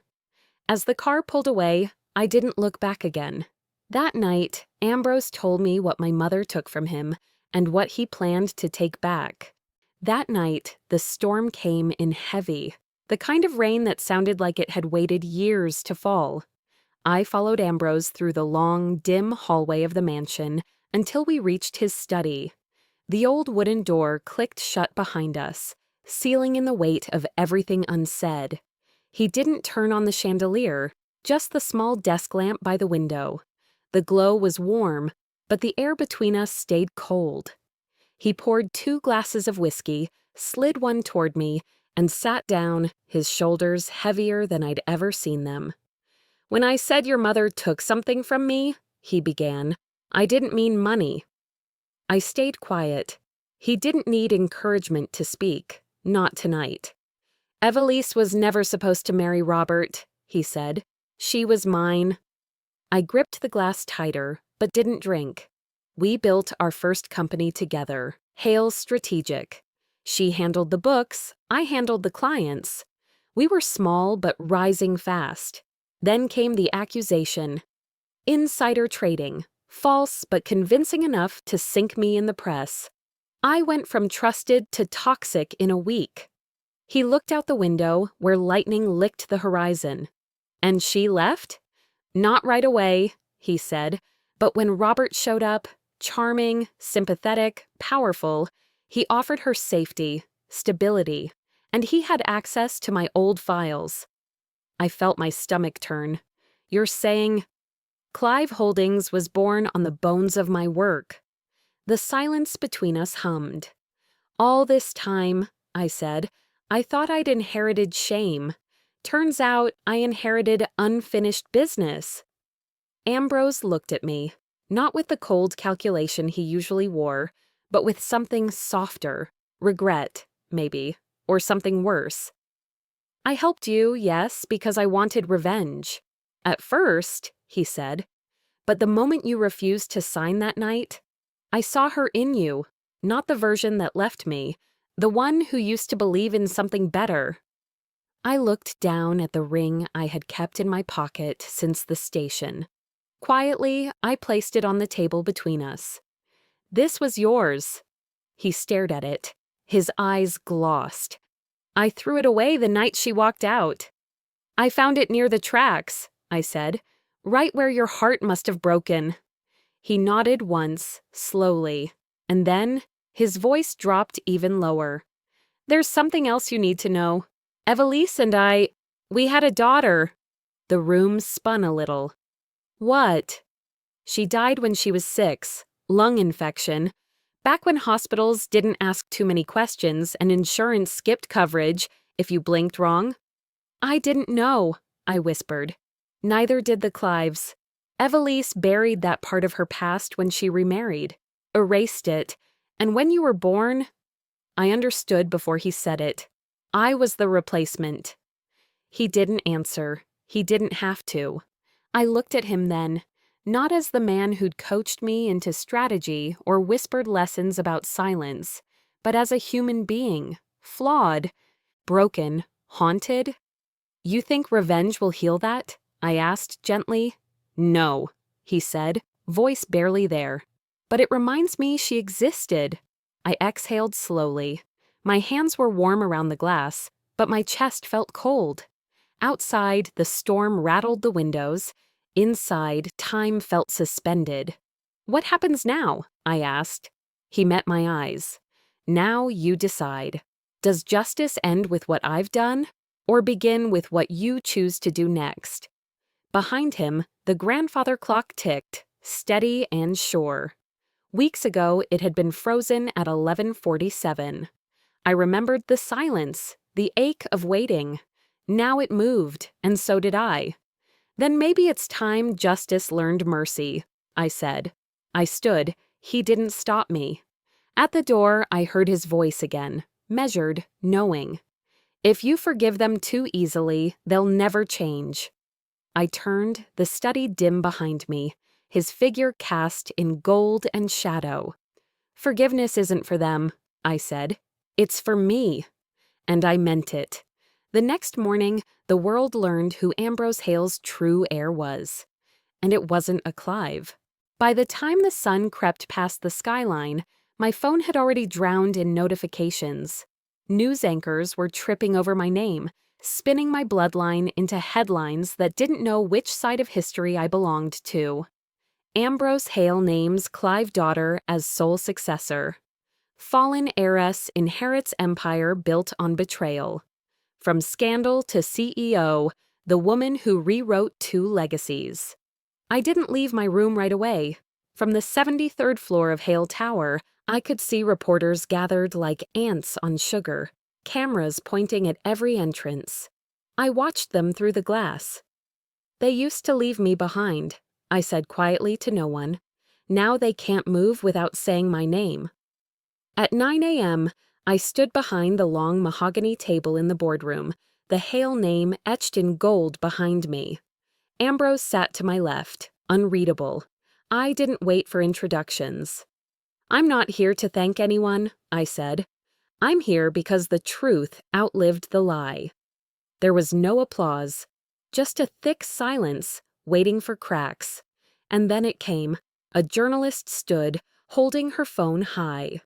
As the car pulled away, I didn't look back again. That night, Ambrose told me what my mother took from him and what he planned to take back. That night, the storm came in heavy, the kind of rain that sounded like it had waited years to fall. I followed Ambrose through the long, dim hallway of the mansion until we reached his study. The old wooden door clicked shut behind us, sealing in the weight of everything unsaid. He didn't turn on the chandelier, just the small desk lamp by the window. The glow was warm, but the air between us stayed cold. He poured 2 glasses of whiskey, slid one toward me, and sat down, his shoulders heavier than I'd ever seen them. "When I said your mother took something from me," he began, "I didn't mean money." I stayed quiet. He didn't need encouragement to speak, not tonight. "Evelise was never supposed to marry Robert," he said. "She was mine." I gripped the glass tighter, but didn't drink. We built our first company together, Hale Strategic. She handled the books, I handled the clients. We were small but rising fast. Then came the accusation. Insider trading, false but convincing enough to sink me in the press. I went from trusted to toxic in a week. He looked out the window where lightning licked the horizon. "And she left?" "Not right away," he said, "but when Robert showed up, charming, sympathetic, powerful, he offered her safety, stability, and he had access to my old files." I felt my stomach turn. "You're saying—" "Clive Holdings was born on the bones of my work." The silence between us hummed. "All this time," I said, "I thought I'd inherited shame. Turns out I inherited unfinished business." Ambrose looked at me, not with the cold calculation he usually wore, but with something softer, regret, maybe, or something worse. "I helped you, yes, because I wanted revenge. At first," he said, "but the moment you refused to sign that night, I saw her in you, not the version that left me, the one who used to believe in something better." I looked down at the ring I had kept in my pocket since the station. Quietly, I placed it on the table between us. "This was yours." He stared at it. His eyes glossed. "I threw it away the night she walked out." "I found it near the tracks," I said, "right where your heart must have broken." He nodded once, slowly, and then his voice dropped even lower. "There's something else you need to know. Evelise and we had a daughter." The room spun a little. "What?" "She died when she was 6, lung infection. Back when hospitals didn't ask too many questions and insurance skipped coverage if you blinked wrong." "I didn't know," I whispered. "Neither did the Clives. Evelise buried that part of her past when she remarried, erased it, and when you were born—" I understood before he said it. I was the replacement. He didn't answer. He didn't have to. I looked at him then, not as the man who'd coached me into strategy or whispered lessons about silence, but as a human being, flawed, broken, haunted. "You think revenge will heal that?" I asked gently. "No," he said, voice barely there. "But it reminds me she existed." I exhaled slowly. My hands were warm around the glass, but my chest felt cold. Outside, the storm rattled the windows. Inside, time felt suspended. "What happens now?" I asked. He met my eyes. "Now you decide. Does justice end with what I've done, or begin with what you choose to do next?" Behind him, the grandfather clock ticked, steady and sure. Weeks ago, it had been frozen at 11:47. I remembered the silence, the ache of waiting. Now it moved, and so did I. "Then maybe it's time justice learned mercy," I said. I stood. He didn't stop me. At the door, I heard his voice again, measured, knowing. "If you forgive them too easily, they'll never change." I turned, the study dim behind me, his figure cast in gold and shadow. "Forgiveness isn't for them," I said. "It's for me." And I meant it. The next morning, the world learned who Ambrose Hale's true heir was. And it wasn't a Clive. By the time the sun crept past the skyline, my phone had already drowned in notifications. News anchors were tripping over my name, spinning my bloodline into headlines that didn't know which side of history I belonged to. Ambrose Hale names Clive daughter as sole successor. Fallen heiress inherits empire built on betrayal. From scandal to CEO, the woman who rewrote 2 legacies. I didn't leave my room right away. From the 73rd floor of Hale Tower, I could see reporters gathered like ants on sugar, cameras pointing at every entrance. I watched them through the glass. "They used to leave me behind," I said quietly to no one. "Now they can't move without saying my name." At 9 a.m., I stood behind the long mahogany table in the boardroom, the Hale name etched in gold behind me. Ambrose sat to my left, unreadable. I didn't wait for introductions. "I'm not here to thank anyone," I said. "I'm here because the truth outlived the lie." There was no applause, just a thick silence, waiting for cracks. And then it came. A journalist stood, holding her phone high.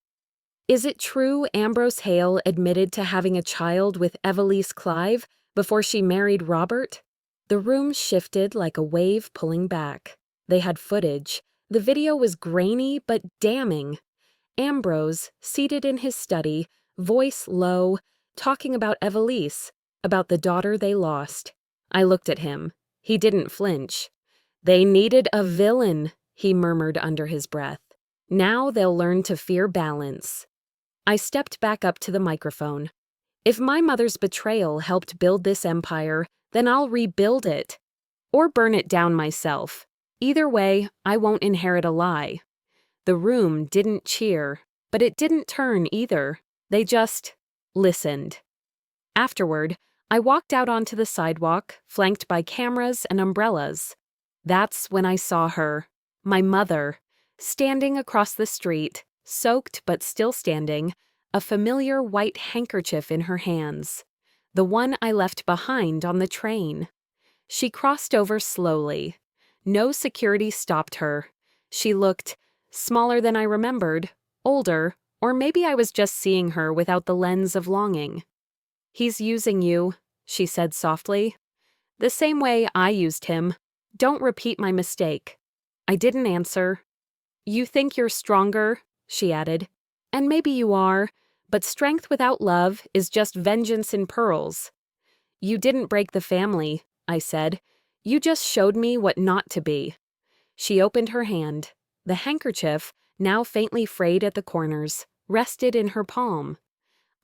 "Is it true Ambrose Hale admitted to having a child with Evelise Clive before she married Robert?" The room shifted like a wave pulling back. They had footage. The video was grainy but damning. Ambrose, seated in his study, voice low, talking about Evelise, about the daughter they lost. I looked at him. He didn't flinch. "They needed a villain," he murmured under his breath. "Now they'll learn to fear balance." I stepped back up to the microphone. "If my mother's betrayal helped build this empire, then I'll rebuild it. Or burn it down myself. Either way, I won't inherit a lie." The room didn't cheer, but it didn't turn either. They just listened. Afterward, I walked out onto the sidewalk, flanked by cameras and umbrellas. That's when I saw her, my mother, standing across the street, soaked but still standing, a familiar white handkerchief in her hands, the one I left behind on the train. She crossed over slowly. No security stopped her. She looked smaller than I remembered, older, Or maybe I was just seeing her without the lens of longing. "He's using you," she said softly. "The same way I used him. Don't repeat my mistake." I didn't answer. "You think you're stronger," she added. "And maybe you are, but strength without love is just vengeance in pearls." "You didn't break the family," I said. "You just showed me what not to be." She opened her hand. The handkerchief, now faintly frayed at the corners, rested in her palm.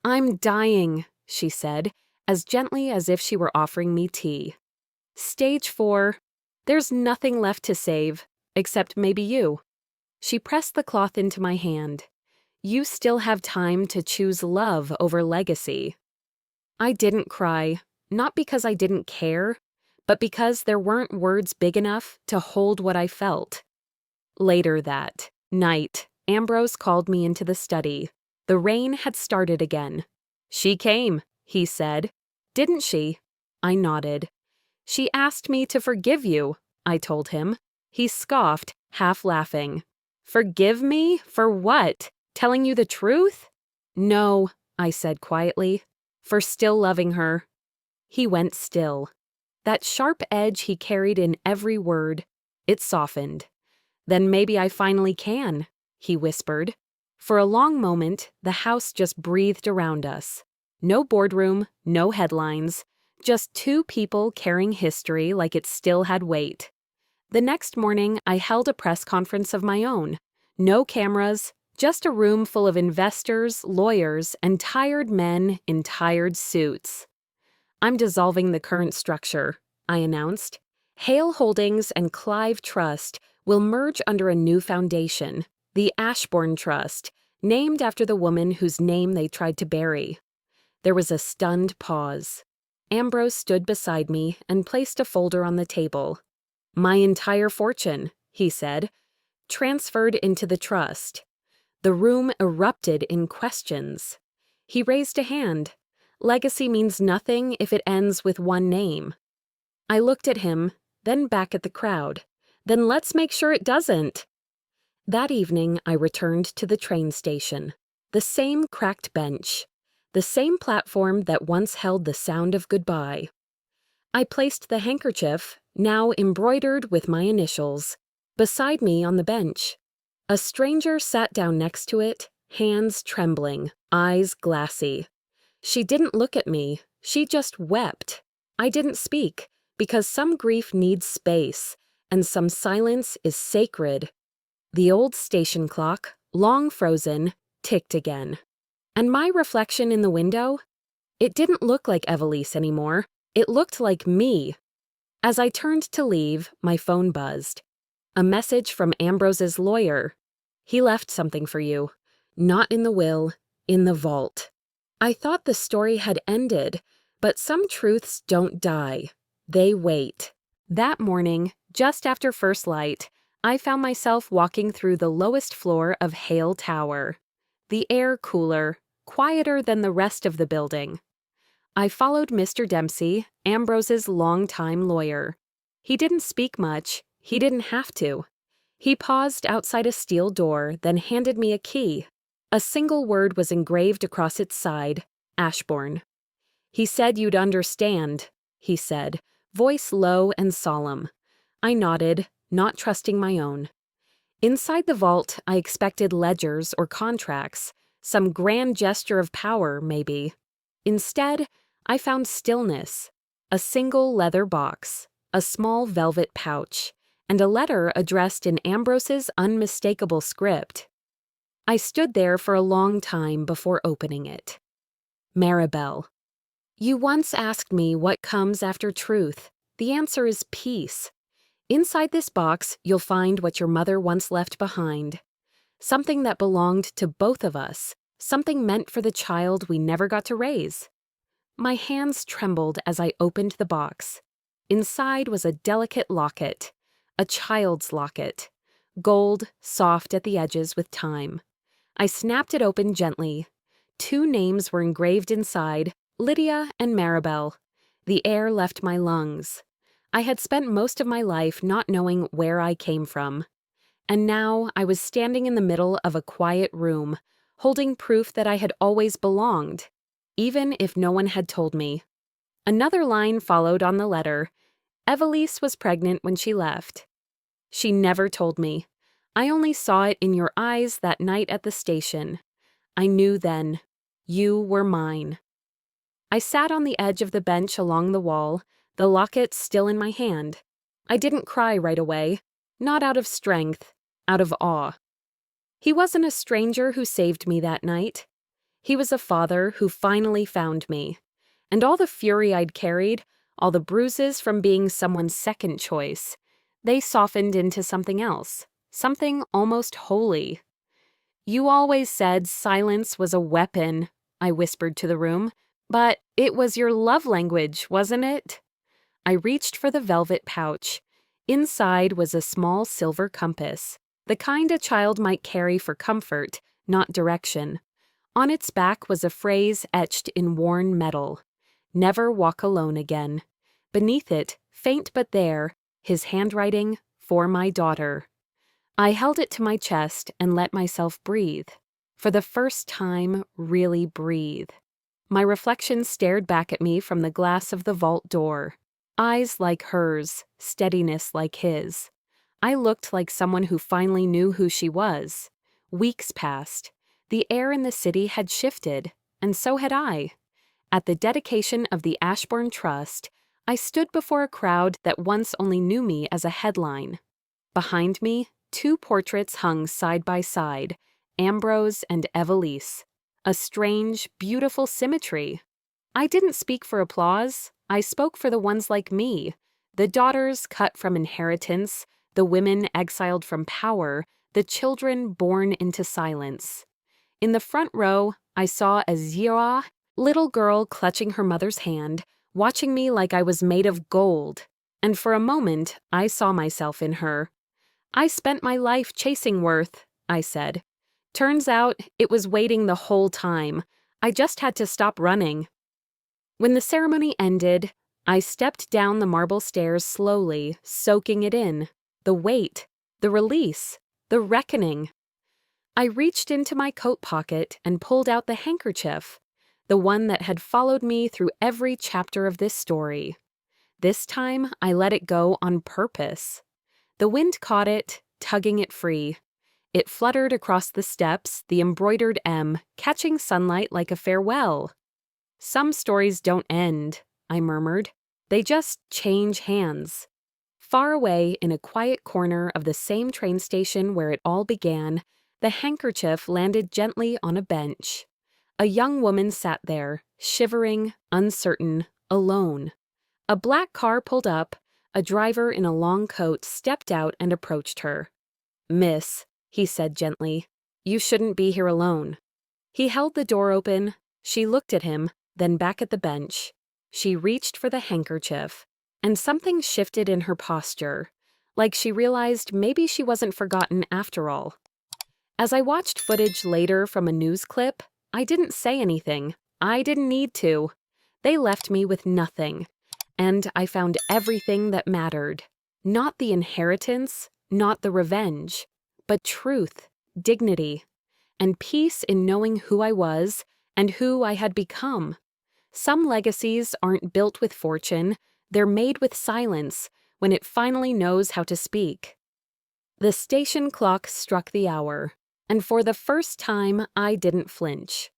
"I'm dying," she said, as gently as if she were offering me tea. "Stage 4. There's nothing left to save, except maybe you." She pressed the cloth into my hand. "You still have time to choose love over legacy." I didn't cry, not because I didn't care, but because there weren't words big enough to hold what I felt. Later that night, Ambrose called me into the study. The rain had started again. "She came," he said. "Didn't she?" I nodded. "She asked me to forgive you," I told him. He scoffed, half laughing. "Forgive me? For what? Telling you the truth?" "No," I said quietly. "For still loving her." He went still. That sharp edge he carried in every word, it softened. "Then maybe I finally can," he whispered. For a long moment, the house just breathed around us. No boardroom, no headlines, just two people carrying history like it still had weight. The next morning, I held a press conference of my own. No cameras, just a room full of investors, lawyers, and tired men in tired suits. "I'm dissolving the current structure," I announced. "Hale Holdings and Clive Trust will merge under a new foundation, the Ashbourne Trust, named after the woman whose name they tried to bury." There was a stunned pause. Ambrose stood beside me and placed a folder on the table. "My entire fortune," he said, "transferred into the trust." The room erupted in questions. He raised a hand. "Legacy means nothing if it ends with one name." I looked at him, then back at the crowd. "Then let's make sure it doesn't." That evening, I returned to the train station. The same cracked bench. The same platform that once held the sound of goodbye. I placed the handkerchief, now embroidered with my initials, beside me on the bench. A stranger sat down next to it, hands trembling, eyes glassy. She didn't look at me, she just wept. I didn't speak, because some grief needs space, and some silence is sacred. The old station clock, long frozen, ticked again. And my reflection in the window? It didn't look like Evelise anymore. It looked like me. As I turned to leave, my phone buzzed. A message from Ambrose's lawyer. "He left something for you. Not in the will, in the vault." I thought the story had ended, but some truths don't die. They wait. That morning, just after first light, I found myself walking through the lowest floor of Hale Tower. The air cooler, quieter than the rest of the building. I followed Mr. Dempsey, Ambrose's longtime lawyer. He didn't speak much. He didn't have to. He paused outside a steel door, then handed me a key. A single word was engraved across its side, Ashbourne. "He said you'd understand," he said, voice low and solemn. I nodded, not trusting my own. Inside the vault, I expected ledgers or contracts, some grand gesture of power, maybe. Instead, I found stillness, a single leather box, a small velvet pouch, and a letter addressed in Ambrose's unmistakable script. I stood there for a long time before opening it. Maribel. "You once asked me what comes after truth. The answer is peace. Inside this box, you'll find what your mother once left behind. Something that belonged to both of us, something meant for the child we never got to raise." My hands trembled as I opened the box. Inside was a delicate locket, a child's locket, gold, soft at the edges with time. I snapped it open gently. 2 names were engraved inside, Lydia and Maribel. The air left my lungs. I had spent most of my life not knowing where I came from. And now I was standing in the middle of a quiet room, holding proof that I had always belonged, even if no one had told me. Another line followed on the letter. Evelise was pregnant when she left. She never told me. I only saw it in your eyes that night at the station. I knew then. You were mine. I sat on the edge of the bench along the wall, the locket still in my hand. I didn't cry right away, not out of strength, out of awe. He wasn't a stranger who saved me that night. He was a father who finally found me. And all the fury I'd carried, all the bruises from being someone's second choice, they softened into something else, something almost holy. You always said silence was a weapon, I whispered to the room, but it was your love language, wasn't it? I reached for the velvet pouch. Inside was a small silver compass, the kind a child might carry for comfort, not direction. On its back was a phrase etched in worn metal. Never walk alone again. Beneath it, faint but there, his handwriting, for my daughter. I held it to my chest and let myself breathe. For the first time, really breathe. My reflection stared back at me from the glass of the vault door. Eyes like hers, steadiness like his. I looked like someone who finally knew who she was. Weeks passed. The air in the city had shifted, and so had I. At the dedication of the Ashbourne Trust, I stood before a crowd that once only knew me as a headline. Behind me, 2 portraits hung side by side, Ambrose and Evelise. A strange, beautiful symmetry. I didn't speak for applause. I spoke for the ones like me, the daughters cut from inheritance, the women exiled from power, the children born into silence. In the front row, I saw a Zira, little girl clutching her mother's hand, watching me like I was made of gold, and for a moment, I saw myself in her. I spent my life chasing worth, I said. Turns out, it was waiting the whole time. I just had to stop running. When the ceremony ended, I stepped down the marble stairs slowly, soaking it in. The weight, the release, the reckoning. I reached into my coat pocket and pulled out the handkerchief, the one that had followed me through every chapter of this story. This time, I let it go on purpose. The wind caught it, tugging it free. It fluttered across the steps, the embroidered M, catching sunlight like a farewell. Some stories don't end, I murmured. They just change hands. Far away in a quiet corner of the same train station where it all began, the handkerchief landed gently on a bench. A young woman sat there, shivering, uncertain, alone. A black car pulled up. A driver in a long coat stepped out and approached her. "Miss," he said gently, "you shouldn't be here alone." He held the door open. She looked at him, then back at the bench. She reached for the handkerchief, and something shifted in her posture, like she realized maybe she wasn't forgotten after all. As I watched footage later from a news clip, I didn't say anything. I didn't need to. They left me with nothing. And I found everything that mattered. Not the inheritance, not the revenge, but truth, dignity, and peace in knowing who I was and who I had become. Some legacies aren't built with fortune, they're made with silence when it finally knows how to speak. The station clock struck the hour, and for the first time I didn't flinch.